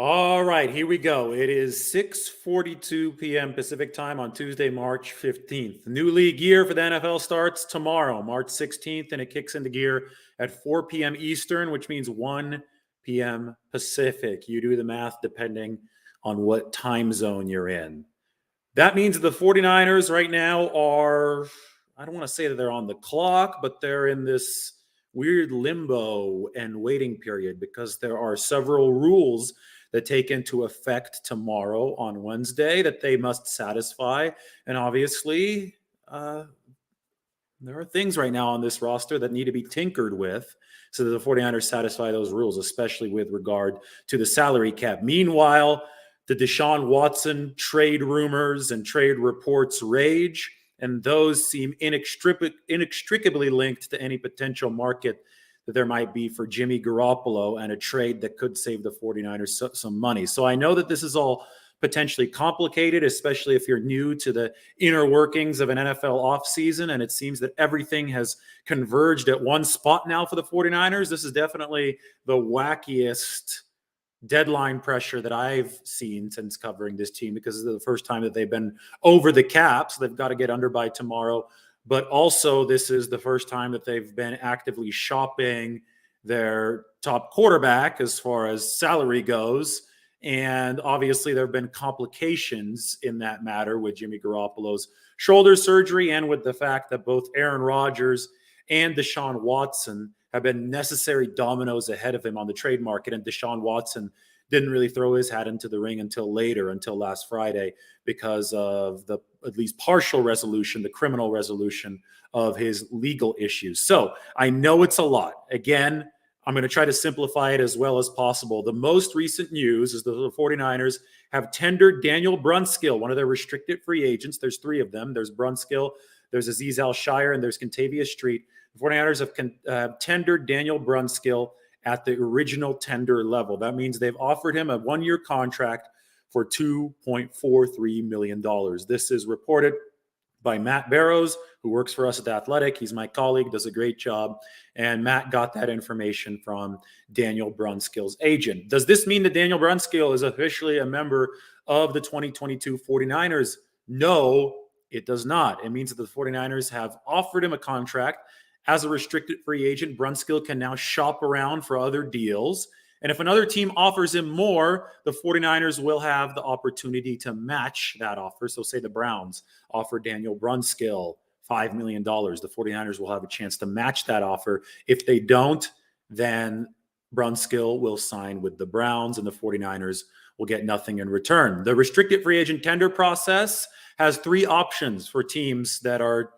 All right, here we go. It is 6:42 p.m. Pacific time on Tuesday, March 15th. The new league year for the NFL starts tomorrow, March 16th, and it kicks into gear at 4 p.m. Eastern, which means 1 p.m. Pacific. You do the math depending on what time zone you're in. That means the 49ers right now are, I don't want to say that they're on the clock, but they're in this weird limbo and waiting period because there are several rules that take into effect tomorrow on Wednesday that they must satisfy. And obviously, there are things right now on this roster that need to be tinkered with so that the 49ers satisfy those rules, especially with regard to the salary cap. Meanwhile, the Deshaun Watson trade rumors and trade reports rage, and those seem inextricably linked to any potential market that there might be for Jimmy Garoppolo and a trade that could save the 49ers some money. So I know that this is all potentially complicated, especially if you're new to the inner workings of an NFL offseason, and it seems that everything has converged at one spot now for the 49ers. This is definitely the wackiest deadline pressure that I've seen since covering this team, because this is the first time that they've been over the cap, so they've got to get under by tomorrow. But also, this is the first time that they've been actively shopping their top quarterback as far as salary goes. And obviously, there have been complications in that matter with Jimmy Garoppolo's shoulder surgery and with the fact that both Aaron Rodgers and Deshaun Watson have been necessary dominoes ahead of him on the trade market. And Deshaun Watson didn't really throw his hat into the ring until last Friday, because of the at least partial resolution, the criminal resolution of his legal issues. So I know it's a lot. Again, I'm going to try to simplify it as well as possible. The most recent news is that the 49ers have tendered Daniel Brunskill, one of their restricted free agents. There's three of them. There's Brunskill, there's Azeez Al-Shire, and there's Kentavious Street. The 49ers have tendered Daniel Brunskill at the original tender level. That means they've offered him a one-year contract for $2.43 million. This is reported by Matt Barrows, who works for us at The Athletic. He's my colleague, does a great job. And Matt got that information from Daniel Brunskill's agent. Does this mean that Daniel Brunskill is officially a member of the 2022 49ers? No, it does not. It means that the 49ers have offered him a contract as a restricted free agent. Brunskill can now shop around for other deals. And if another team offers him more, the 49ers will have the opportunity to match that offer. So say the Browns offer Daniel Brunskill $5 million. The 49ers will have a chance to match that offer. If they don't, then Brunskill will sign with the Browns and the 49ers will get nothing in return. The restricted free agent tender process has three options for teams that are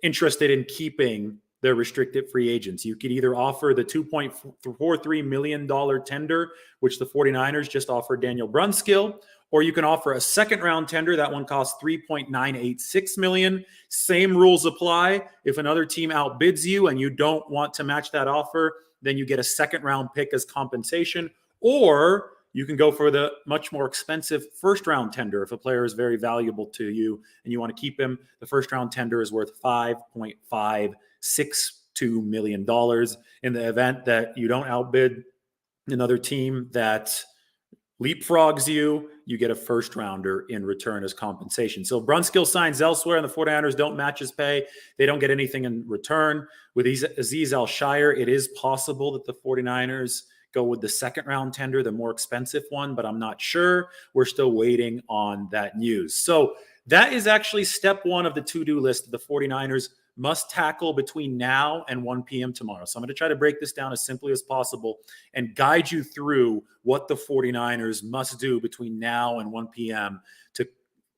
interested in keeping their restricted free agents. You could either offer the $2.43 million tender, which the 49ers just offered Daniel Brunskill, or you can offer a second round tender. That one costs $3.986 million. Same rules apply. If another team outbids you and you don't want to match that offer, then you get a second round pick as compensation, or you can go for the much more expensive first round tender. If a player is very valuable to you and you want to keep him, the first round tender is worth $5.562 million. In the event that you don't outbid another team that leapfrogs you, you get a first rounder in return as compensation. So Brunskill signs elsewhere and the 49ers don't match his pay. They don't get anything in return. With Azeez Al-Shire, it is possible that the 49ers go with the second round tender, the more expensive one, but I'm not sure. We're still waiting on that news. So that is actually step one of the to-do list that the 49ers must tackle between now and 1 p.m. tomorrow. So I'm going to try to break this down as simply as possible and guide you through what the 49ers must do between now and 1 p.m. to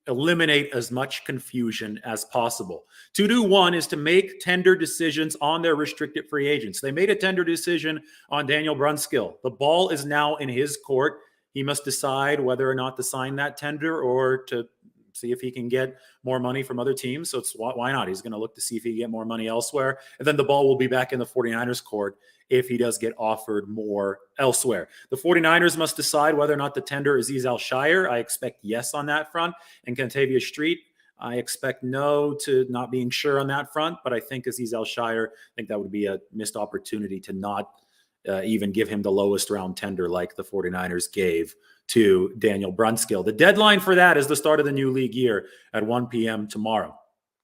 eliminate as much confusion as possible. To-do one is to make tender decisions on their restricted free agents. They made a tender decision on Daniel Brunskill. The ball is now in his court. He must decide whether or not to sign that tender or to see if he can get more money from other teams. So it's why not? He's going to look to see if he can get more money elsewhere. And then the ball will be back in the 49ers court if he does get offered more elsewhere. The 49ers must decide whether or not the tender is Azeez Al-Shire. I expect yes on that front. And Kentavious Street, I expect no to not being sure on that front. But I think Azeez Al-Shire, I think that would be a missed opportunity to not even give him the lowest round tender like the 49ers gave to Daniel Brunskill. The deadline for that is the start of the new league year at 1 p.m. tomorrow.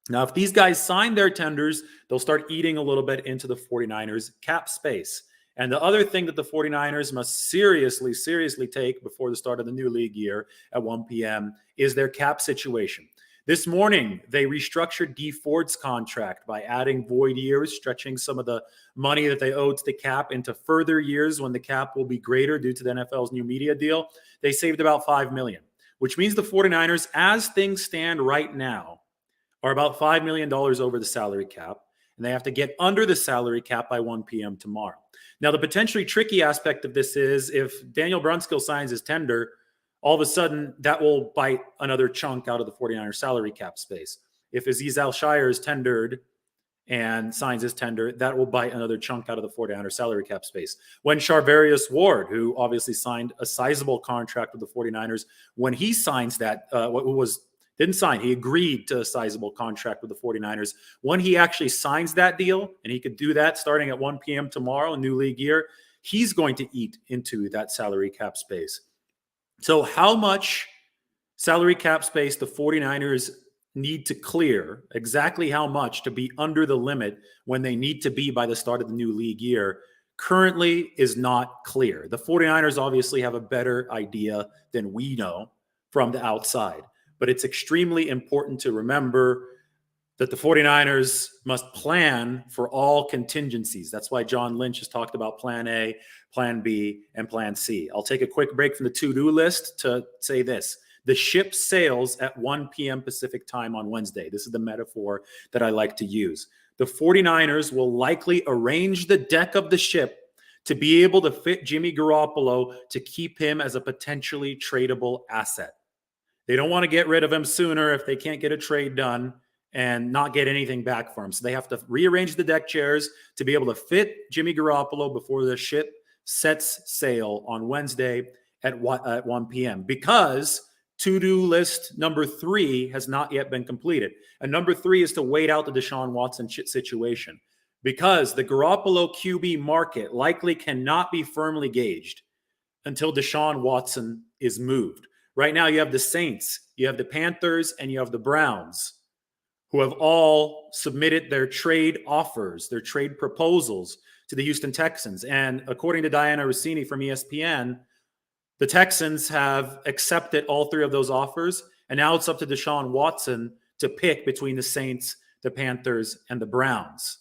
Now, if these guys sign their tenders, they'll start eating a little bit into the 49ers cap space. And the other thing that the 49ers must seriously take before the start of the new league year at 1 p.m. is their cap situation. This morning, they restructured Dee Ford's contract by adding void years, stretching some of the money that they owed to the cap into further years when the cap will be greater due to the NFL's new media deal. They saved about $5 million, which means the 49ers, as things stand right now, are about $5 million over the salary cap, and they have to get under the salary cap by 1 p.m. tomorrow. Now, the potentially tricky aspect of this is if Daniel Brunskill signs his tender, all of a sudden that will bite another chunk out of the 49ers salary cap space. If Azeez Al-Shire is tendered and signs his tender, that will bite another chunk out of the 49ers salary cap space. When Charvarius Ward, who obviously signed a sizable contract with the 49ers, when he signs that, didn't sign, he agreed to a sizable contract with the 49ers. When he actually signs that deal, and he could do that starting at 1 p.m. tomorrow, new league year, he's going to eat into that salary cap space. So how much salary cap space the 49ers need to clear, exactly how much to be under the limit when they need to be by the start of the new league year, currently is not clear. The 49ers obviously have a better idea than we know from the outside, but it's extremely important to remember that the 49ers must plan for all contingencies. That's why John Lynch has talked about plan A, plan B, and plan C. I'll take a quick break from the to-do list to say this. The ship sails at 1 p.m. Pacific time on Wednesday. This is the metaphor that I like to use. The 49ers will likely arrange the deck of the ship to be able to fit Jimmy Garoppolo to keep him as a potentially tradable asset. They don't want to get rid of him sooner if they can't get a trade done and not get anything back for him. So they have to rearrange the deck chairs to be able to fit Jimmy Garoppolo before the ship sets sail on Wednesday at 1 p.m. because to-do list number 3 has not yet been completed. And number 3 is to wait out the Deshaun Watson situation because the Garoppolo QB market likely cannot be firmly gauged until Deshaun Watson is moved. Right now, you have the Saints, you have the Panthers, and you have the Browns, who have all submitted their trade offers, their trade proposals to the Houston Texans. And according to Diana Rossini from ESPN, the Texans have accepted all 3 of those offers. And now it's up to Deshaun Watson to pick between the Saints, the Panthers, and the Browns.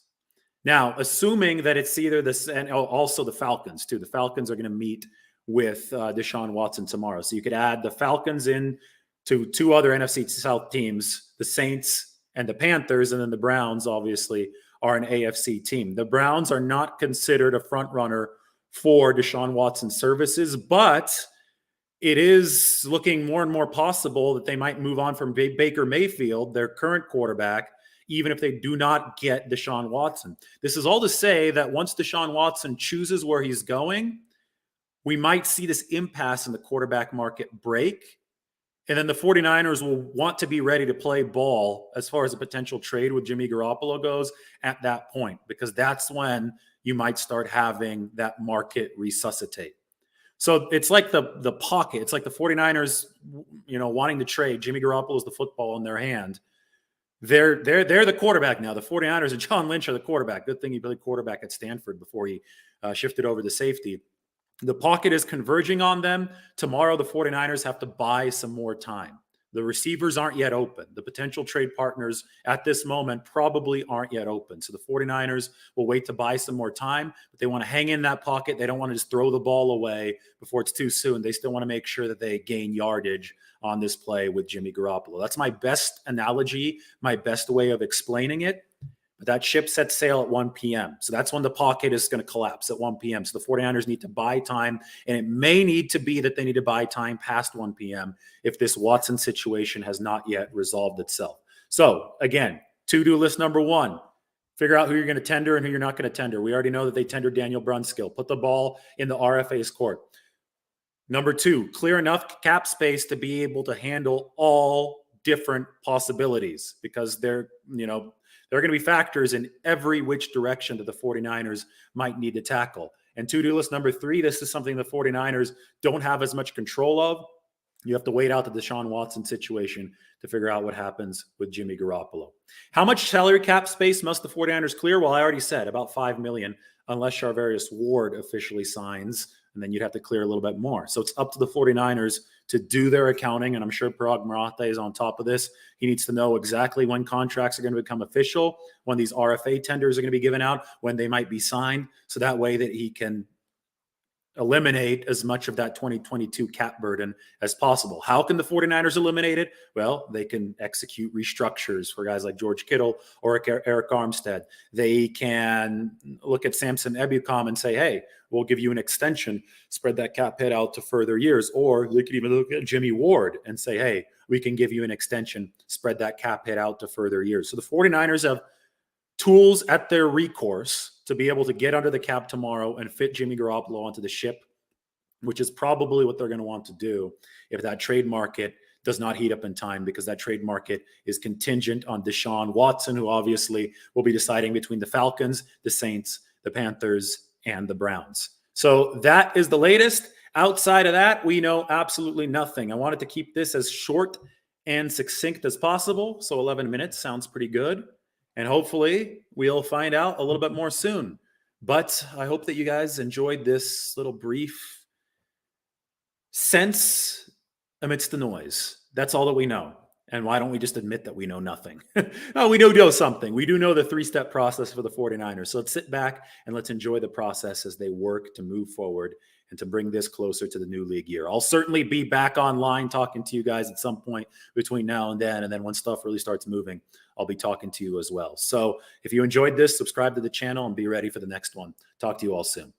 Now, assuming that it's either this, and also the Falcons too. The Falcons are going to meet with Deshaun Watson tomorrow. So you could add the Falcons in to 2 other NFC South teams, the Saints and the Panthers, and then the Browns obviously are an AFC team. The Browns are not considered a front runner for Deshaun Watson's services, but it is looking more and more possible that they might move on from Baker Mayfield, their current quarterback, even if they do not get Deshaun Watson. This is all to say that once Deshaun Watson chooses where he's going, we might see this impasse in the quarterback market break. And then the 49ers will want to be ready to play ball as far as a potential trade with Jimmy Garoppolo goes at that point, because that's when you might start having that market resuscitate. So it's like the pocket. It's like the 49ers, wanting to trade. Jimmy Garoppolo is the football in their hand. They're the quarterback now. The 49ers and John Lynch are the quarterback. Good thing he played quarterback at Stanford before he shifted over to safety. The pocket is converging on them. Tomorrow, the 49ers have to buy some more time. The receivers aren't yet open. The potential trade partners at this moment probably aren't yet open. So the 49ers will wait to buy some more time, but they want to hang in that pocket. They don't want to just throw the ball away before it's too soon. They still want to make sure that they gain yardage on this play with Jimmy Garoppolo. That's my best analogy, my best way of explaining it. But that ship sets sail at 1 p.m. So that's when the pocket is going to collapse at 1 p.m. So the 49ers need to buy time, and it may need to be that they need to buy time past 1 p.m. if this Watson situation has not yet resolved itself. So again, to-do list number 1, figure out who you're going to tender and who you're not going to tender. We already know that they tendered Daniel Brunskill. Put the ball in the RFA's court. Number 2, clear enough cap space to be able to handle all different possibilities, because there are going to be factors in every which direction that the 49ers might need to tackle. And to-do list number 3, this is something the 49ers don't have as much control of. You have to wait out the Deshaun Watson situation to figure out what happens with Jimmy Garoppolo. How much salary cap space must the 49ers clear? Well, I already said about $5 million, unless Charvarius Ward officially signs, and then you'd have to clear a little bit more. So it's up to the 49ers to do their accounting, and I'm sure Parag Marathe is on top of this. He needs to know exactly when contracts are going to become official, when these RFA tenders are going to be given out, when they might be signed, so that way that he can eliminate as much of that 2022 cap burden as possible. How can the 49ers eliminate it? Well, they can execute restructures for guys like George Kittle or Eric Armstead. They can look at Samson Ebukam and say, hey, we'll give you an extension, spread that cap hit out to further years. Or they could even look at Jimmy Ward and say, hey, we can give you an extension, spread that cap hit out to further years. So the 49ers have tools at their recourse to be able to get under the cap tomorrow and fit Jimmy Garoppolo onto the ship, which is probably what they're going to want to do if that trade market does not heat up in time, because that trade market is contingent on Deshaun Watson, who obviously will be deciding between the Falcons, the Saints, the Panthers, and the Browns. So that is the latest. Outside of that, we know absolutely nothing. I wanted to keep this as short and succinct as possible. So 11 minutes sounds pretty good. And hopefully we'll find out a little bit more soon. But I hope that you guys enjoyed this little brief sense amidst the noise. That's all that we know. And why don't we just admit that we know nothing? No, we do know something. We do know the 3-step process for the 49ers. So let's sit back and let's enjoy the process as they work to move forward and to bring this closer to the new league year. I'll certainly be back online talking to you guys at some point between now and then. And then when stuff really starts moving, I'll be talking to you as well. So if you enjoyed this, subscribe to the channel and be ready for the next one. Talk to you all soon.